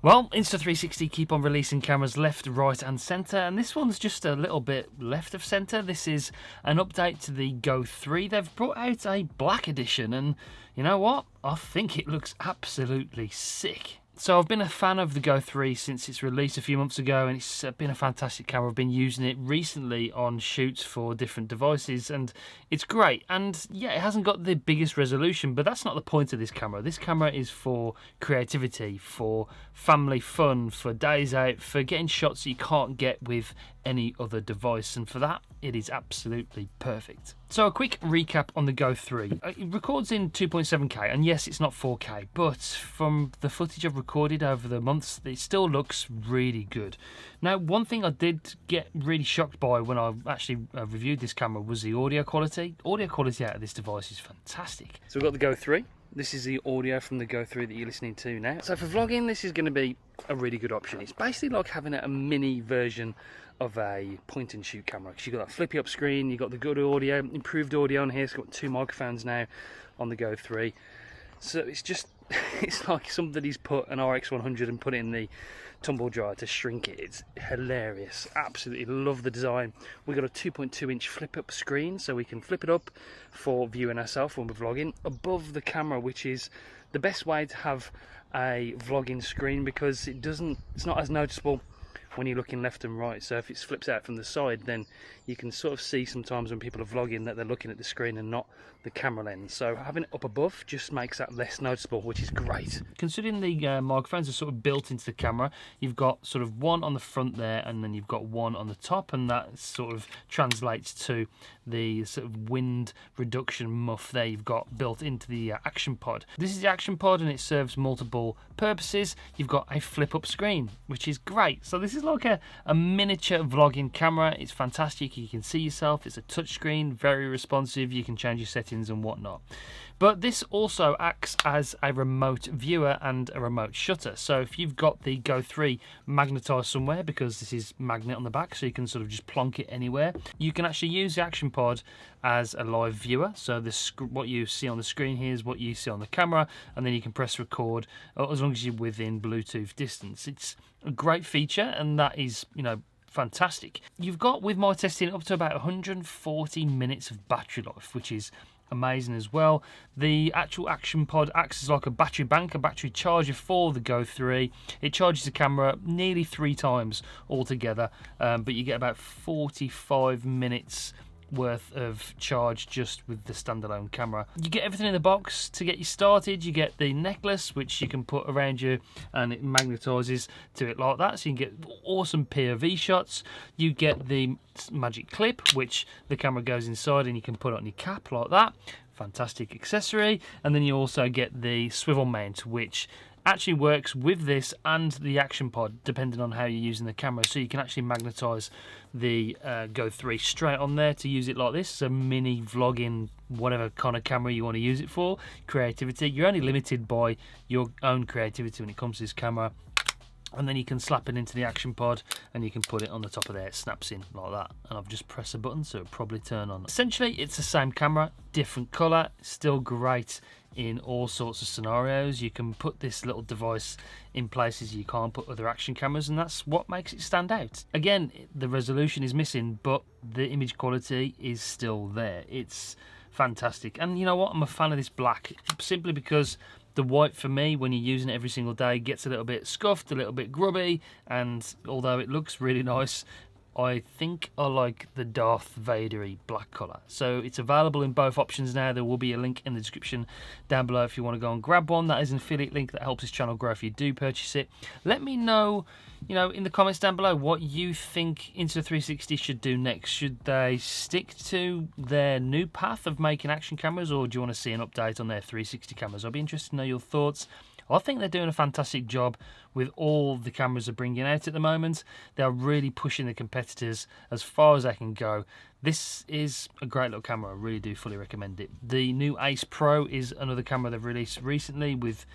Well, Insta360 keep on releasing cameras left, right and centre, and this one's just a little bit left of centre. This is an update to the Go 3. They've brought out a black edition, and you know what? I think it looks absolutely sick. So I've been a fan of the Go 3 since its release a few months ago, and it's been a fantastic camera. I've been using it recently on shoots for different devices, and it's great. And yeah, it hasn't got the biggest resolution, but that's not the point of this camera. This camera is for creativity, for family fun, for days out, for getting shots that you can't get with any other device, and for that it is absolutely perfect. So a quick recap on the Go 3. It records in 2.7K, and yes, it's not 4K, but from the footage I've recorded over the months, it still looks really good. Now, one thing I did get really shocked by when I actually reviewed this camera was the audio quality. Audio quality out of this device is fantastic. So we've got the Go 3. This is the audio from the Go 3 that you're listening to now. So for vlogging, this is going to be a really good option. It's basically like having a mini version of a point and shoot camera, because you've got that flippy up screen, you've got the good audio, improved audio on here. It's got 2 microphones now on the Go 3. So it's just, it's like somebody's put an RX100 and put it in the tumble dryer to shrink it. It's hilarious. Absolutely love the design. We've got a 2.2 inch flip up screen, so we can flip it up for viewing ourselves when we're vlogging above the camera, which is the best way to have a vlogging screen, because it's not as noticeable when you're looking left and right. So if it flips out from the side, then you can sort of see sometimes when people are vlogging that they're looking at the screen and not the camera lens. So having it up above just makes that less noticeable, which is great. Considering the microphones are sort of built into the camera, you've got sort of one on the front there, and then you've got one on the top, and that sort of translates to the sort of wind reduction muff there you've got built into the action pod. This is the action pod, and it serves multiple purposes. You've got a flip up screen, which is great. So this is like a miniature vlogging camera. It's fantastic. You can see yourself. It's a touch screen, very responsive. You can change your settings and whatnot. But this also acts as a remote viewer and a remote shutter. So if you've got the Go 3 magnetised somewhere, because this is magnet on the back, so you can sort of just plonk it anywhere, you can actually use the action pod as a live viewer. So what you see on the screen here is what you see on the camera, and then you can press record as long as you're within Bluetooth distance. It's a great feature, and that is, you know, fantastic. You've got, with my testing, up to about 140 minutes of battery life, which is amazing as well. The actual action pod acts as like a battery bank, a battery charger for the Go 3. It charges the camera nearly 3 times altogether, but you get about 45 minutes worth of charge just with the standalone camera. You get everything in the box to get you started. You get the necklace, which you can put around you, and it magnetizes to it like that, so you can get awesome POV shots. You get the magic clip, which the camera goes inside and you can put it on your cap like that. Fantastic accessory. And then you also get the swivel mount, which actually works with this and the action pod depending on how you're using the camera, so you can actually magnetize the Go 3 straight on there to use it like this. It's a mini vlogging, whatever kind of camera you want to use it for. Creativity, you're only limited by your own creativity when it comes to this camera. And then you can slap it into the action pod and you can put it on the top of there. It snaps in like that, and I've just pressed a button so it'll probably turn on. Essentially it's the same camera, different colour, still great in all sorts of scenarios. You can put this little device in places you can't put other action cameras, and that's what makes it stand out. Again, the resolution is missing, but the image quality is still there. It's fantastic. And you know what, I'm a fan of this black simply because the white, for me, when you're using it every single day, gets a little bit scuffed, a little bit grubby, and although it looks really nice, I think I like the Darth Vader-y black colour. So it's available in both options now. There will be a link in the description down below if you want to go and grab one. That is an affiliate link that helps this channel grow if you do purchase it. Let me know, you know, in the comments down below what you think Insta360 should do next. Should they stick to their new path of making action cameras, or do you want to see an update on their 360 cameras? I'll be interested to know your thoughts. I think they're doing a fantastic job with all the cameras they're bringing out at the moment. They're really pushing the competitors as far as they can go. This is a great little camera. I really do fully recommend it. The new Ace Pro is another camera they've released recently with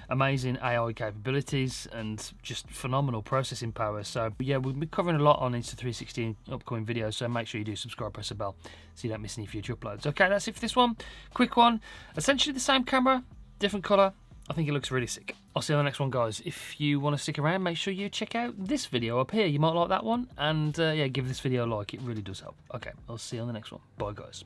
amazing AI capabilities and just phenomenal processing power. So yeah, we'll be covering a lot on Insta360 in upcoming videos, so make sure you do subscribe, press the bell so you don't miss any future uploads. Okay, that's it for this one. Quick one. Essentially the same camera, different colour, I think it looks really sick. I'll see you on the next one, guys. If you want to stick around, make sure you check out this video up here. You might like that one. And yeah, give this video a like. It really does help. Okay, I'll see you on the next one. Bye, guys.